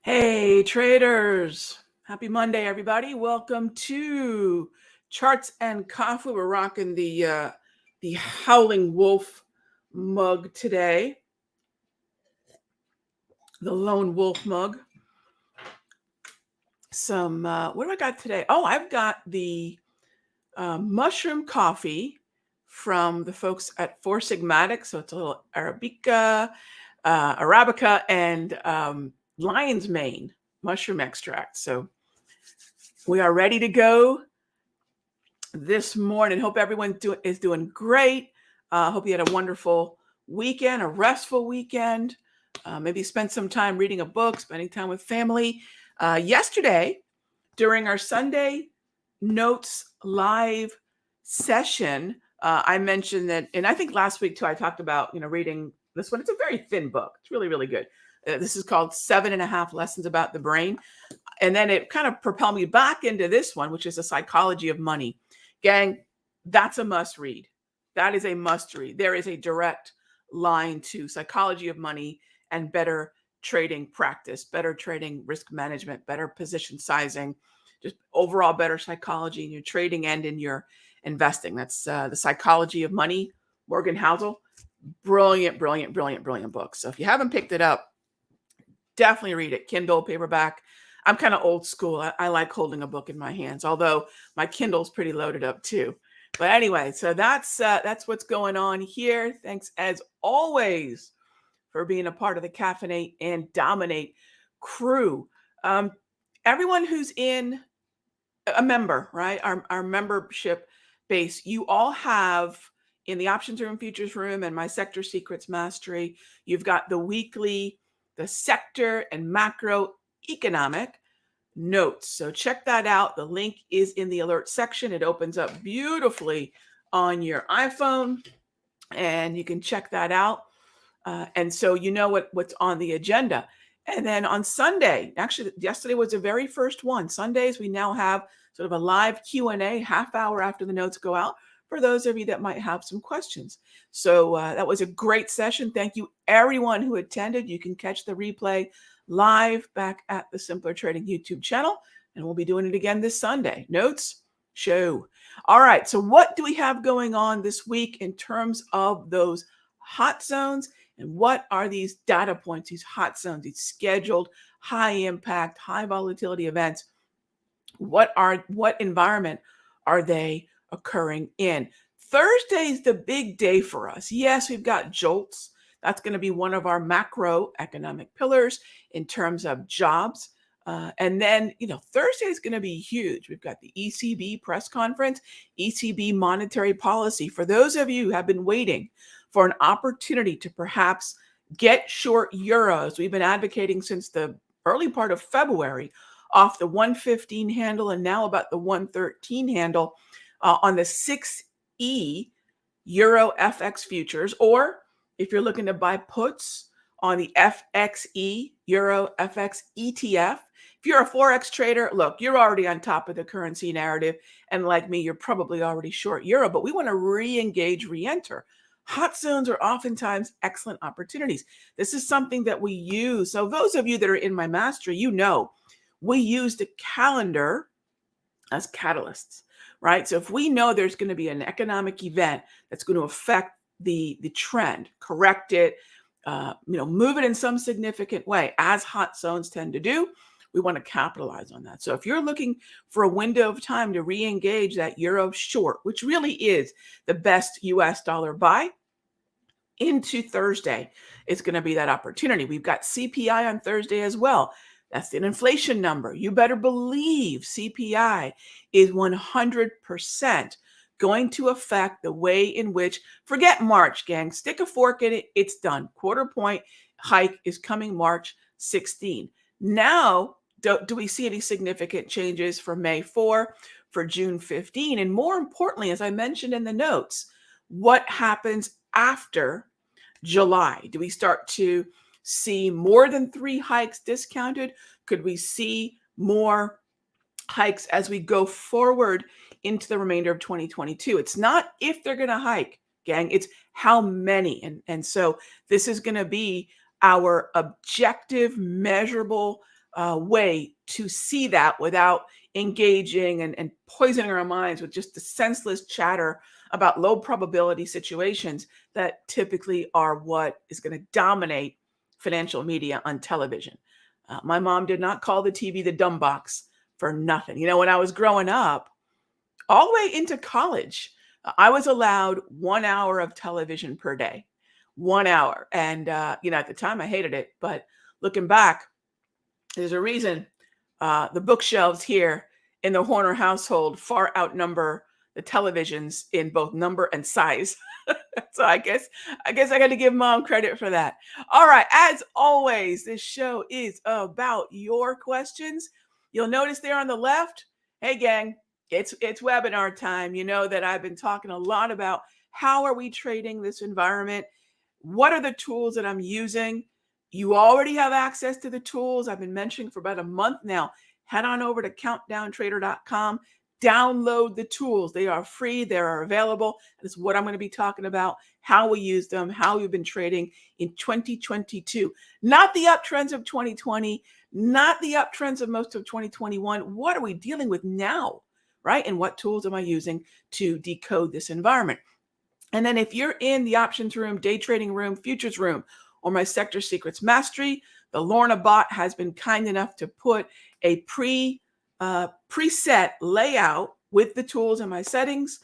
Hey traders, happy Monday everybody. Welcome to Charts and Coffee. We're rocking the Howling Wolf mug today. The Lone Wolf mug. What do I got today? Oh, I've got the mushroom coffee from the folks at Four Sigmatic. So it's a little Arabica, and lion's mane mushroom extract. So we are ready to go this morning. Hope everyone is doing great. Hope you had a wonderful weekend, a restful weekend. Maybe spend some time reading a book, spending time with family. Yesterday, during our Sunday Notes live session, I mentioned that, and I think last week too, I talked about reading this one. It's a very thin book. It's really, really good. This is called 7.5 Lessons About the Brain. And then it kind of propelled me back into this one, which is The Psychology of Money. Gang, that's a must read. That is a must read. There is a direct line to Psychology of Money and better trading practice, better trading risk management, better position sizing, just overall better psychology in your trading and in your investing. That's The Psychology of Money, Morgan Housel. Brilliant, brilliant, brilliant, brilliant book. So if you haven't picked it up, definitely read it. Kindle, paperback. I'm kind of old school. I like holding a book in my hands, although my Kindle's pretty loaded up too. But anyway, so that's what's going on here. Thanks as always for being a part of the Caffeinate and Dominate crew. Everyone who's in a member, right? Our membership base, you all have in the options room, futures room, and my sector secrets mastery, you've got the weekly, the sector and macroeconomic notes. So check that out. The link is in the alert section. It opens up beautifully on your iPhone and you can check that out. And so you know what's on the agenda. And then on Sunday, actually yesterday was the very first one. Sundays, we now have sort of a live Q&A half hour after the notes go out for those of you that might have some questions. So that was a great session. Thank you everyone who attended. You can catch the replay live back at the Simpler Trading YouTube channel. And we'll be doing it again this Sunday. Notes show. All right. So what do we have going on this week in terms of those hot zones? And what are these data points, these hot zones, these scheduled high impact, high volatility events? What environment are they occurring in? Thursday's the big day for us. Yes, we've got jolts. That's going to be one of our macroeconomic pillars in terms of jobs. And then, Thursday is going to be huge. We've got the ECB press conference, ECB monetary policy. For those of you who have been waiting for an opportunity to perhaps get short euros, we've been advocating since the early part of February off the 115 handle and now about the 113 handle on the 6E Euro FX futures, or if you're looking to buy puts on the FXE Euro FX ETF. If you're a Forex trader, look, you're already on top of the currency narrative. And like me, you're probably already short euro, but we want to re-engage, re-enter. Hot zones are oftentimes excellent opportunities. This is something that we use. So those of you that are in my mastery, we use the calendar as catalysts, right? So if we know there's going to be an economic event that's going to affect the trend, correct it, move it in some significant way, as hot zones tend to do, we want to capitalize on that. So if you're looking for a window of time to re-engage that euro short, which really is the best US dollar buy into Thursday, it's going to be that opportunity. We've got CPI on Thursday as well. That's an inflation number. You better believe CPI is 100% going to affect the way in which, forget March, gang, stick a fork in it, it's done. Quarter point hike is coming March 16. Now, do we see any significant changes for May 4, for June 15? And more importantly, as I mentioned in the notes, what happens after July? Do we start to see more than 3 hikes discounted? Could we see more hikes as we go forward into the remainder of 2022? It's not if they're going to hike, gang, it's how many. And so this is going to be our objective, measurable way to see that without engaging and poisoning our minds with just the senseless chatter about low probability situations that typically are what is going to dominate financial media on television. My mom did not call the TV the dumb box for nothing. When I was growing up, all the way into college, I was allowed 1 hour of television per day, 1 hour. And, at the time I hated it, but looking back, there's a reason the bookshelves here in the Horner household far outnumber the televisions in both number and size. So I guess I got to give mom credit for that. All right, as always, this show is about your questions. You'll notice there on the left, hey gang, it's webinar time. You know that I've been talking a lot about how are we trading this environment? What are the tools that I'm using? You already have access to the tools I've been mentioning for about a month now. Head on over to countdowntrader.com. Download the tools. They are free. They are available. That's what I'm going to be talking about, how we use them, how we've been trading in 2022. Not the uptrends of 2020, not the uptrends of most of 2021. What are we dealing with now, right? And what tools am I using to decode this environment? And then if you're in the options room, day trading room, futures room, or my Sector Secrets Mastery, the Lorna bot has been kind enough to put a preset layout with the tools and my settings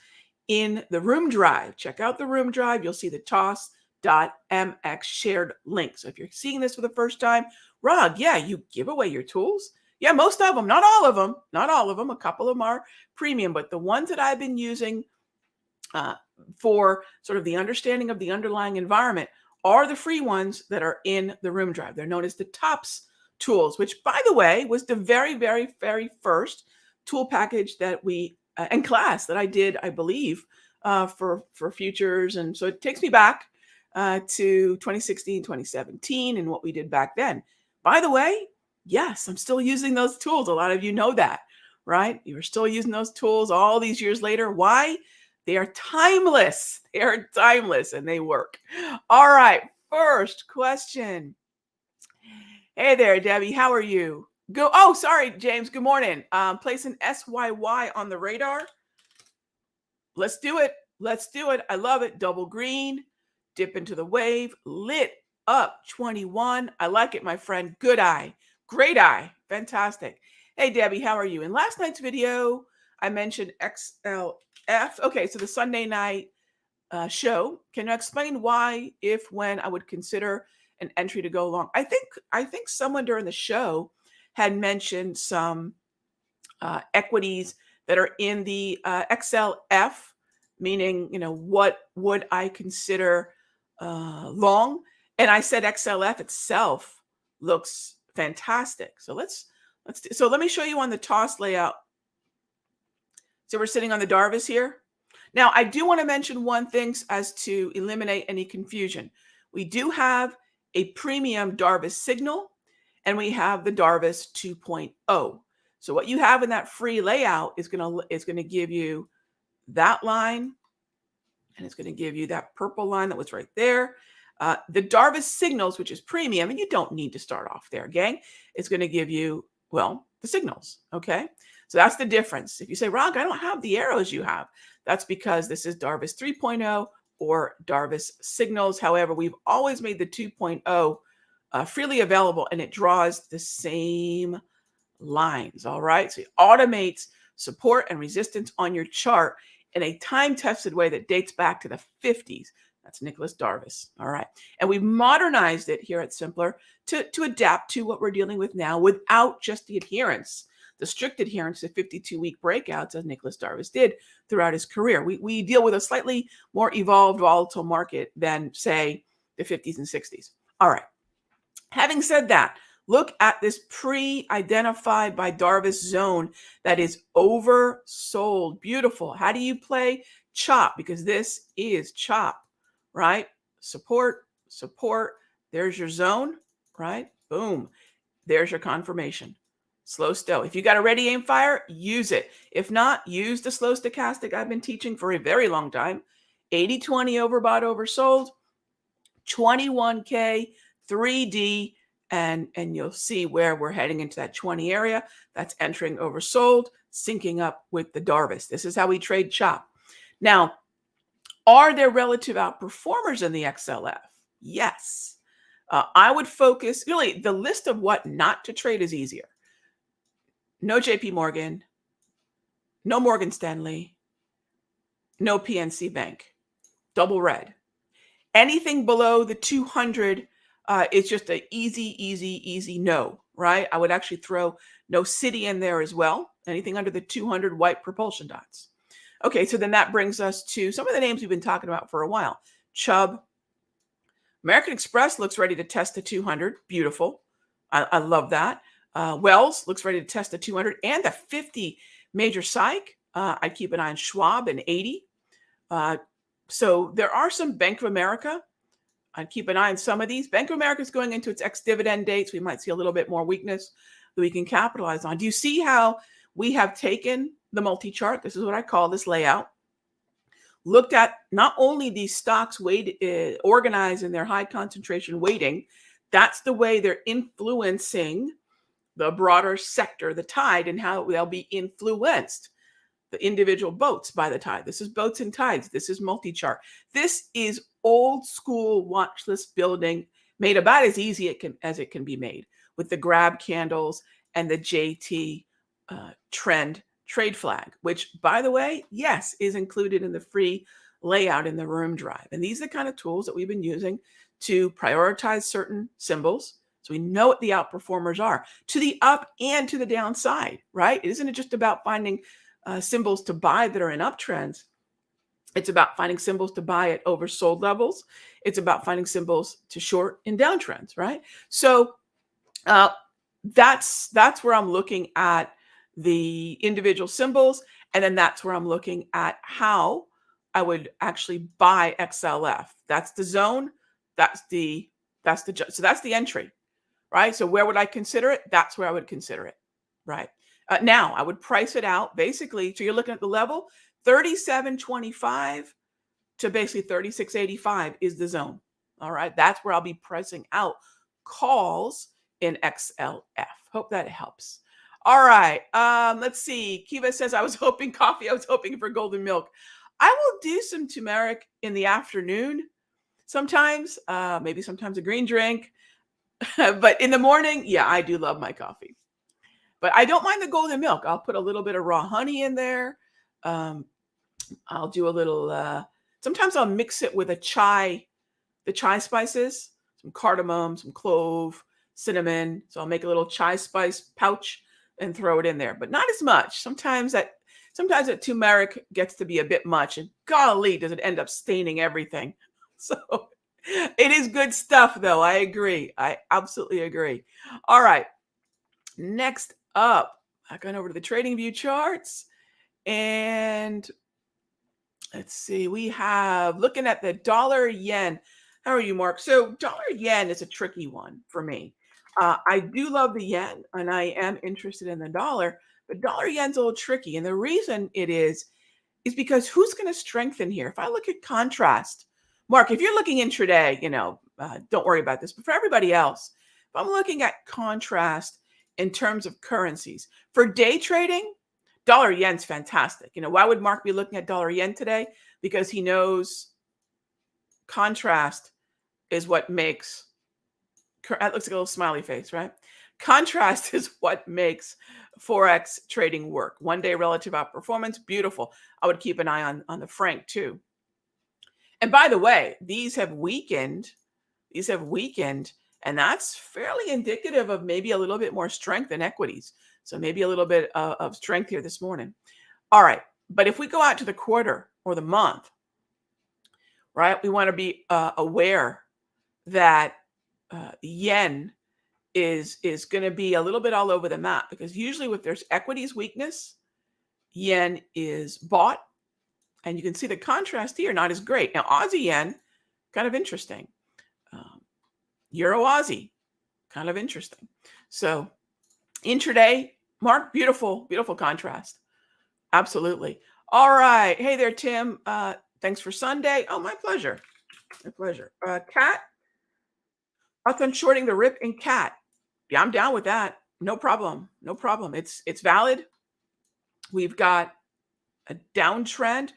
in the room drive. Check out the room drive. You'll see the toss.mx shared link. So if you're seeing this for the first time, Rog, yeah, you give away your tools. Yeah, most of them, not all of them, A couple of them are premium, but the ones that I've been using for sort of the understanding of the underlying environment are the free ones that are in the room drive. They're known as the TOPS tools, which, by the way, was the very, very, very first tool package that we and class that I did, I believe, for futures. And so it takes me back to 2016, 2017, and what we did back then. By the way, yes, I'm still using those tools. A lot of you know that, right? You're still using those tools all these years later. Why? They are timeless. They are timeless and they work. All right. First question. Hey there, Debbie. How are you? Oh, sorry, James. Good morning. Placing SYY on the radar. Let's do it. Let's do it. I love it. Double green. Dip into the wave. Lit up 21. I like it, my friend. Good eye. Great eye. Fantastic. Hey, Debbie. How are you? In last night's video, I mentioned XLF. Okay, so the Sunday night show. Can you explain why, if, when I would consider an entry to go long? I think someone during the show had mentioned some equities that are in the XLF, meaning, what would I consider long? And I said XLF itself looks fantastic. So let me show you on the toss layout. So we're sitting on the Darvis here. Now, I do want to mention one thing as to eliminate any confusion. We do have a premium Darvis signal, and we have the Darvis 2.0. So what you have in that free layout is going to give you that line, and it's going to give you that purple line that was right there. The Darvis signals, which is premium, and you don't need to start off there, gang. It's going to give you, well, the signals, okay? So that's the difference. If you say, Rog, I don't have the arrows you have, that's because this is Darvis 3.0 or Darvis signals. However, we've always made the 2.0 freely available, and it draws the same lines, all right? So it automates support and resistance on your chart in a time-tested way that dates back to the 50s. That's Nicholas Darvis, all right? And we've modernized it here at Simpler to adapt to what we're dealing with now without just the adherence, the strict adherence to 52-week breakouts as Nicholas Darvis did throughout his career. We deal with a slightly more evolved, volatile market than, say, the 50s and 60s. All right. Having said that, look at this pre-identified by Darvis zone that is oversold. Beautiful. How do you play chop? Because this is chop, right? Support, support. There's your zone, right? Boom. There's your confirmation. Slow still. If you got a ready aim fire, use it. If not, use the slow stochastic I've been teaching for a very long time. 80-20 overbought, oversold. 21K, 3D, and you'll see where we're heading into that 20 area. That's entering oversold, syncing up with the Darvis. This is how we trade chop. Now, are there relative outperformers in the XLF? Yes. I would focus, really, the list of what not to trade is easier. No JP Morgan, no Morgan Stanley, no PNC Bank, double red. Anything below the 200 is just an easy no, right? I would actually throw no Citi in there as well. Anything under the 200 white propulsion dots. Okay, so then that brings us to some of the names we've been talking about for a while. Chubb. American Express looks ready to test the 200. Beautiful. I love that. Wells looks ready to test the 200 and the 50 major psych. I'd keep an eye on Schwab and 80. So there are some Bank of America. I'd keep an eye on some of these. Bank of America is going into its ex-dividend dates. We might see a little bit more weakness that we can capitalize on. Do you see how we have taken the multi-chart? This is what I call this layout. Looked at not only these stocks organized in their high concentration weighting, that's the way they're influencing the broader sector, the tide, and how they'll be influenced, the individual boats by the tide. This is boats and tides. This is multi-chart. This is old school watch list building made about as easy as it can be made, with the grab candles and the JT trend trade flag, which, by the way, yes, is included in the free layout in the room drive. And these are the kind of tools that we've been using to prioritize certain symbols, so we know what the outperformers are to the up and to the downside, right? Isn't it just about finding symbols to buy that are in uptrends? It's about finding symbols to buy at oversold levels. It's about finding symbols to short in downtrends, right? So that's where I'm looking at the individual symbols, and then that's where I'm looking at how I would actually buy XLF. That's the zone. So that's the entry, right? So where would I consider it? That's where I would consider it, right? Now I would price it out basically. So you're looking at the level 37.25 to basically 36.85 is the zone. All right, that's where I'll be pricing out calls in XLF. Hope that helps. All right, let's see. Kiva says, I was hoping coffee. I was hoping for golden milk. I will do some turmeric in the afternoon sometimes, maybe sometimes a green drink. But in the morning, yeah, I do love my coffee. But I don't mind the golden milk. I'll put a little bit of raw honey in there. I'll do a little, sometimes I'll mix it with the chai spices, some cardamom, some clove, cinnamon. So I'll make a little chai spice pouch and throw it in there, but not as much. Sometimes that turmeric gets to be a bit much, and golly, does it end up staining everything. So it is good stuff, though. I agree. I absolutely agree. All right. Next up, I've gone over to the trading view charts, and let's see. We have looking at the dollar yen. How are you, Mark? So dollar yen is a tricky one for me. I do love the yen, and I am interested in the dollar, but dollar yen's a little tricky. And the reason it is because who's going to strengthen here? If I look at contrast, Mark, if you're looking intraday, don't worry about this. But for everybody else, if I'm looking at contrast in terms of currencies for day trading, dollar yen's fantastic. Why would Mark be looking at dollar yen today? Because he knows contrast is what makes. That looks like a little smiley face, right? Contrast is what makes Forex trading work. 1 day relative outperformance, beautiful. I would keep an eye on the franc too. And by the way, these have weakened, and that's fairly indicative of maybe a little bit more strength in equities. So maybe a little bit of strength here this morning. All right, but if we go out to the quarter or the month, right, we want to be aware that yen is going to be a little bit all over the map, because usually if there's equities weakness, yen is bought, and you can see the contrast here not as great. Now Aussie yen, kind of interesting. Euro Aussie, kind of interesting. So intraday, Mark, beautiful contrast. Absolutely. All right. Hey there, Tim. Thanks for Sunday. Oh, my pleasure. My pleasure. Cat. Thoughts on shorting the rip in cat. Yeah, I'm down with that. No problem. No problem. It's valid. We've got a downtrend,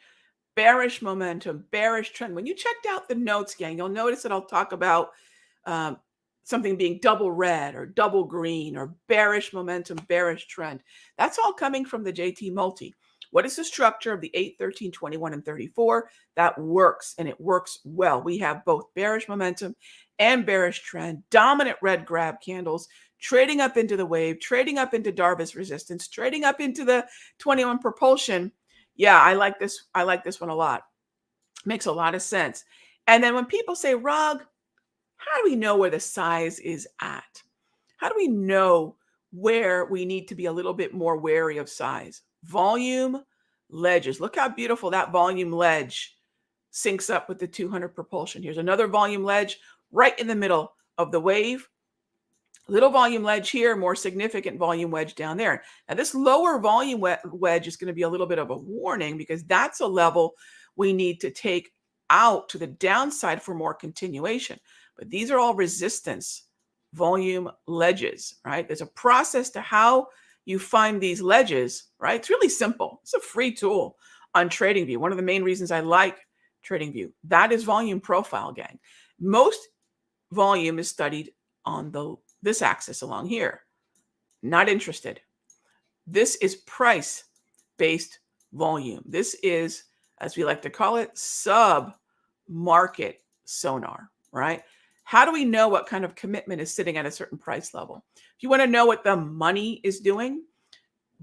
bearish momentum, bearish trend. When you checked out the notes, gang, you'll notice that I'll talk about um, something being double red or double green or bearish momentum, bearish trend. That's all coming from the JT multi. What is the structure of the 8, 13, 21, and 34? That works, and it works well. We have both bearish momentum and bearish trend, dominant red grab candles, trading up into the wave, trading up into Darvis resistance, trading up into the 21 propulsion. Yeah, I like this. I like this one a lot. Makes a lot of sense. And then when people say, Rog, how do we know where the size is at? How do we know where we need to be a little bit more wary of size? Volume ledges. Look how beautiful that volume ledge syncs up with the 200 propulsion. Here's another volume ledge right in the middle of the wave. Little volume ledge here, more significant volume wedge down there. Now, this lower volume wedge is going to be a little bit of a warning because that's a level we need to take out to the downside for more continuation. But these are all resistance volume ledges, right? There's a process to how you find these ledges, right? It's really simple. It's a free tool on TradingView. One of the main reasons I like TradingView, that is volume profile, gang. Most volume is studied on this axis along here. Not interested. This is price-based volume. This is, as we like to call it, sub-market sonar, right? How do we know what kind of commitment is sitting at a certain price level? If you want to know what the money is doing,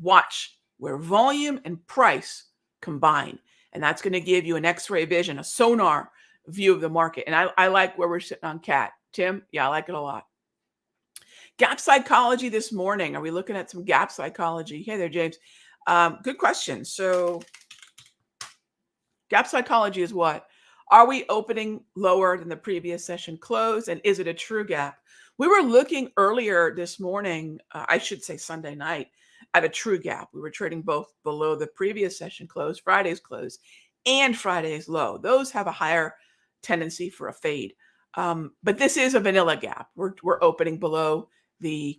watch where volume and price combine. And that's going to give you an X-ray vision, a sonar view of the market. And I like where we're sitting on CAT. Tim, yeah, I like it a lot. Gap psychology this morning. Are we looking at some gap psychology? Hey there, James. Good question. So gap psychology is what? Are we opening lower than the previous session close? And is it a true gap? We were looking earlier this morning, I should say Sunday night, at a true gap. We were trading both below the previous session close, Friday's close, and Friday's low. Those have a higher tendency for a fade. But this is a vanilla gap. We're opening below the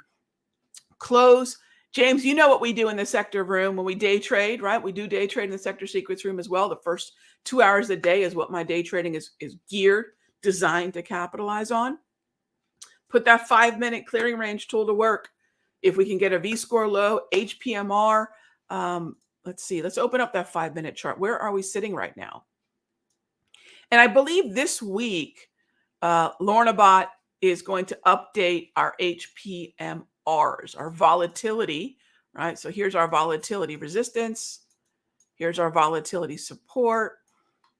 close. James, you know what we do in the sector room when we day trade, right? We do day trade in the sector secrets room as well. The first 2 hours a day is what my day trading is geared, designed to capitalize on. Put that 5-minute clearing range tool to work. If we can get a V-score low, HPMR, let's see. Let's open up that 5-minute chart. Where are we sitting right now? And I believe this week, Lorna Bot is going to update our HPMRs, our volatility, right? So here's our volatility resistance. Here's our volatility support.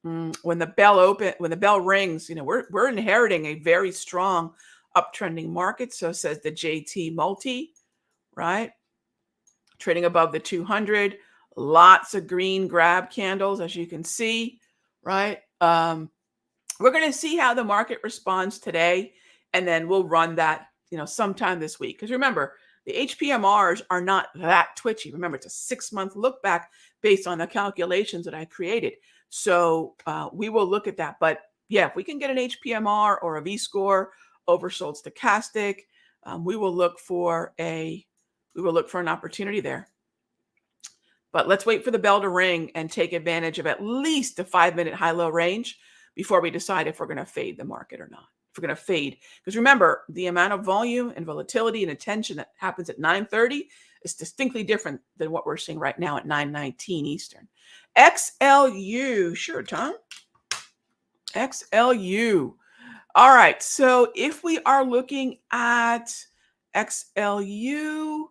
When the bell rings, we're inheriting a very strong uptrending market. So says the JT multi, right? Trading above the 200, lots of green grab candles, as you can see, right? We're going to see how the market responds today, and then we'll run that, sometime this week. Because remember, the HPMRs are not that twitchy. Remember, it's a 6-month look back based on the calculations that I created. So we will look at that. But yeah, if we can get an HPMR or a V-score, oversold stochastic, we will look for an opportunity there. But let's wait for the bell to ring and take advantage of at least the 5-minute high-low range before we decide if we're going to fade the market or not. If we're going to fade, because remember, the amount of volume and volatility and attention that happens at 9:30 is distinctly different than what we're seeing right now at 9:19 Eastern. XLU, sure, Tom. XLU. All right, so if we are looking at XLU,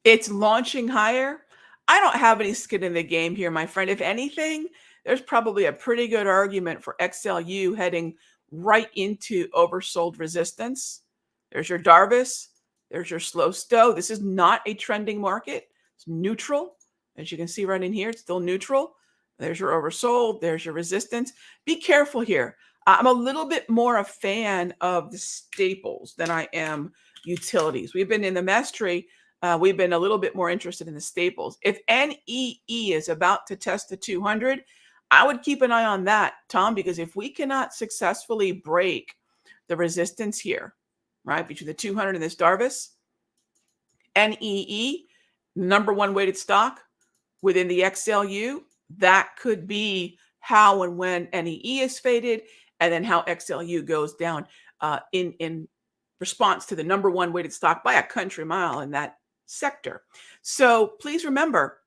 it's launching higher. I don't have any skin in the game here, my friend. If anything, there's probably a pretty good argument for XLU heading right into oversold resistance. There's your Darvis. There's your slow stow. This is not a trending market. It's neutral. As you can see right in here, it's still neutral. There's your oversold. There's your resistance. Be careful here. I'm a little bit more a fan of the staples than I am utilities. We've been in the mastery. We've been a little bit more interested in the staples. If NEE is about to test the 200, I would keep an eye on that, Tom, because if we cannot successfully break the resistance here, right, between the 200 and this Darvis, NEE, number one weighted stock within the XLU, that could be how and when NEE is faded, and then how XLU goes down in response to the number one weighted stock by a country mile in that sector. So please remember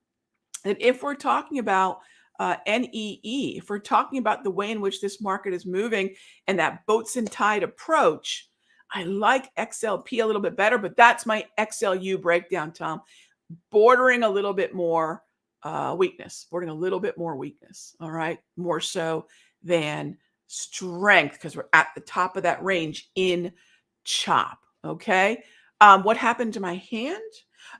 that if we're talking about NEE, if we're talking about the way in which this market is moving and that boats and tide approach, I like XLP a little bit better, but that's my XLU breakdown, Tom. Bordering a little bit more weakness, bordering a little bit more weakness. All right. More so than strength because we're at the top of that range in chop. Okay. What happened to my hand?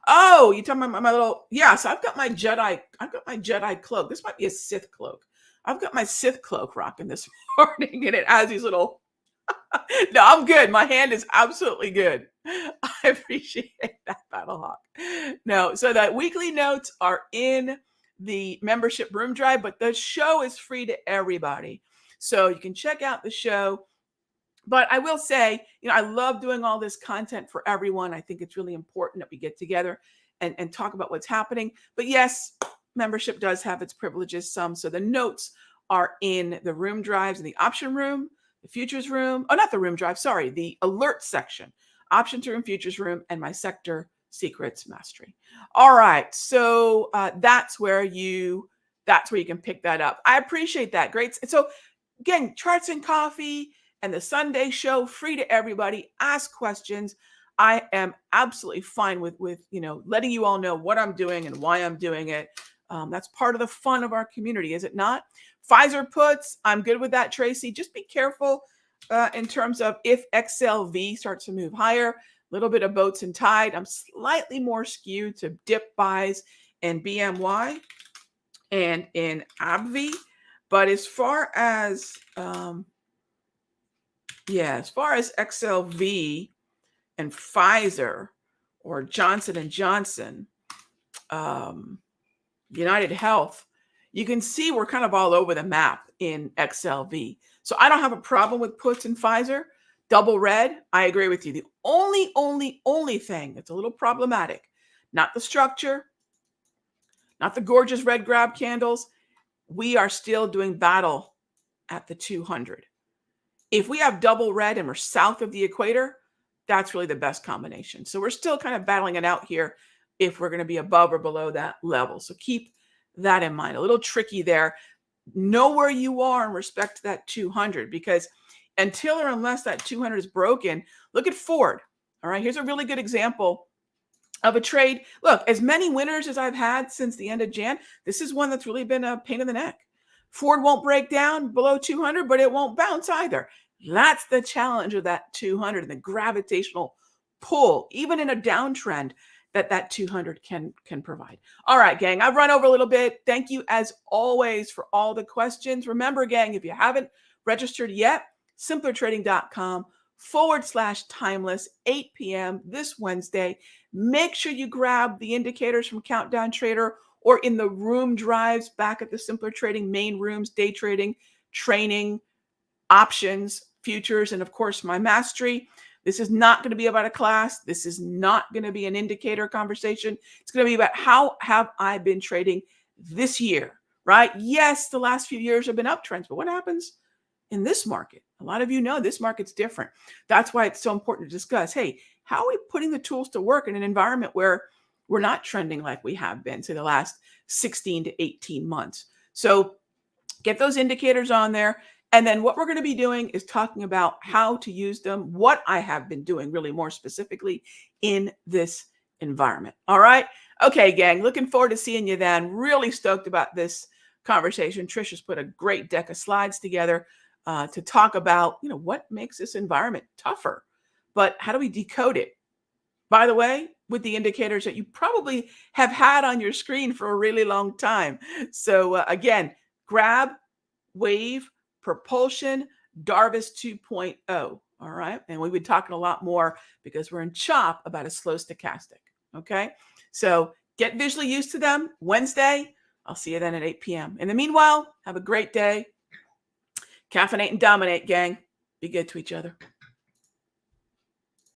Oh, you talking about my little, yes, I've got my Jedi cloak. This might be a Sith cloak. I've got my Sith cloak rocking this morning and it has these little, no, I'm good. My hand is absolutely good. I appreciate that, Battlehawk. No, so the weekly notes are in the membership room drive, but the show is free to everybody. So you can check out the show. But I will say, I love doing all this content for everyone. I think it's really important that we get together and talk about what's happening. But yes, membership does have its privileges, some. So the notes are in the room drives in the option room, the futures room. Oh, not the room drive. Sorry, the alert section, options room, futures room, and my sector secrets mastery. All right. So that's where you can pick that up. I appreciate that. Great. So again, charts and coffee and the Sunday show, free to everybody. Ask questions. I am absolutely fine with letting you all know what I'm doing and why I'm doing it. That's part of the fun of our community, is it not? Pfizer puts, I'm good with that, Tracy. Just be careful in terms of if XLV starts to move higher, a little bit of boats and tide. I'm slightly more skewed to dip buys in BMY and in AbbVie. But as far as XLV and Pfizer or Johnson & Johnson, United Health, you can see we're kind of all over the map in XLV. So I don't have a problem with puts in Pfizer. Double red, I agree with you. The only thing that's a little problematic, not the structure, not the gorgeous red grab candles. We are still doing battle at the 200. If we have double red and we're south of the equator, that's really the best combination. So we're still kind of battling it out here if we're going to be above or below that level. So keep that in mind. A little tricky there. Know where you are in respect to that 200, because until or unless that 200 is broken, look at Ford. All right, here's a really good example of a trade. Look, as many winners as I've had since the end of Jan, this is one that's really been a pain in the neck. Ford won't break down below 200, but it won't bounce either. That's the challenge of that 200 and the gravitational pull, even in a downtrend, that 200 can provide. All right, gang, I've run over a little bit. Thank you, as always, for all the questions. Remember, gang, if you haven't registered yet, simplertrading.com/timeless, 8 p.m. this Wednesday. Make sure you grab the indicators from Countdown Trader or in the room drives back at the Simpler Trading main rooms, day trading, training, options, futures, and of course, my mastery. This is not going to be about a class. This is not going to be an indicator conversation. It's going to be about how have I been trading this year, right? Yes, the last few years have been uptrends, but what happens in this market? A lot of you know this market's different. That's why it's so important to discuss, hey, how are we putting the tools to work in an environment where we're not trending like we have been, say, the last 16 to 18 months? So get those indicators on there. And then what we're going to be doing is talking about how to use them, what I have been doing really more specifically in this environment. All right. Okay, gang, looking forward to seeing you then. Really stoked about this conversation. Trish has put a great deck of slides together to talk about, what makes this environment tougher, but how do we decode it? By the way, with the indicators that you probably have had on your screen for a really long time. So again, grab, wave, propulsion, Darvis 2.0. All right. And we've been talking a lot more because we're in chop about a slow stochastic. Okay. So get visually used to them. Wednesday, I'll see you then at 8 p.m. In the meanwhile, have a great day. Caffeinate and dominate, gang. Be good to each other.